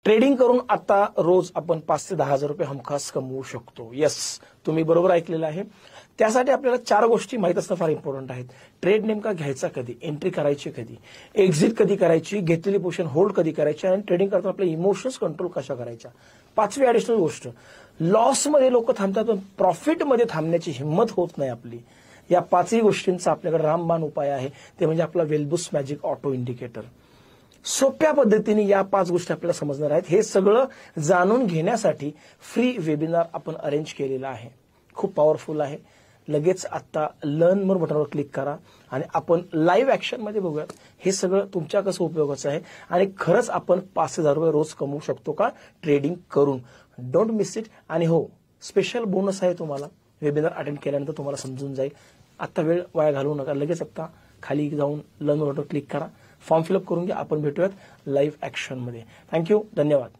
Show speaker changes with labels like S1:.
S1: Trading करून आता रोज आपण 5 ते 10 हजार रुपये हमखास कमवू शकतो. येस, तुम्ही बरोबर ऐकलेलं आहे. त्यासाठी आपल्याला 4 गोष्टी माहीत असणं फार इम्पॉर्टंट आहेत. ट्रेड नेमका घ्यायचा कधी, एंट्री करायची कधी, एक्झिट कधी करायची, घेतलेली पोझिशन होल्ड कधी करायची, आणि ट्रेडिंग करताना आपले इमोशन्स कंट्रोल कशा करायच्या. 5वी ऍडिशनल गोष्ट, लॉसमध्ये लोक थांबतात पण प्रॉफिटमध्ये थांबण्याची हिंमत होत नाही आपली. या 5ही गोष्टींचा आपल्याकडे रामबाण उपाय आहे, ते म्हणजे आपला वेल्बुस मॅजिक ऑटो इंडिकेटर. सोप्या पद्धतीने या 5 गोष्टी आपल्याला समजणार आहेत. हे सगळं जाणून घेण्यासाठी फ्री वेबिनार आपण अरेंज केलेला आहे. खूप पॉवरफुल आहे. लगेच आता लर्न मोर बटनवर क्लिक करा आणि आपण लाईव्ह ऍक्शनमध्ये बघूयात हे सगळं तुमच्या कसं उपयोगाचं आहे आणि खरंच आपण 5,000 रुपये रोज कमवू शकतो का ट्रेडिंग करून. Don't miss it. आणि हो, स्पेशल बोनस आहे तुम्हाला. वेबिनार अटेंड केल्यानंतर तुम्हाला समजून जाईल. आता वेळ वाया घालवू नका. लगेच आता खाली जाऊन लर्न बटनवर क्लिक करा, फॉर्म फिलअप करून घ्या. आपण भेटूयात लाईव्ह ऍक्शनमध्ये. थँक्यू, धन्यवाद.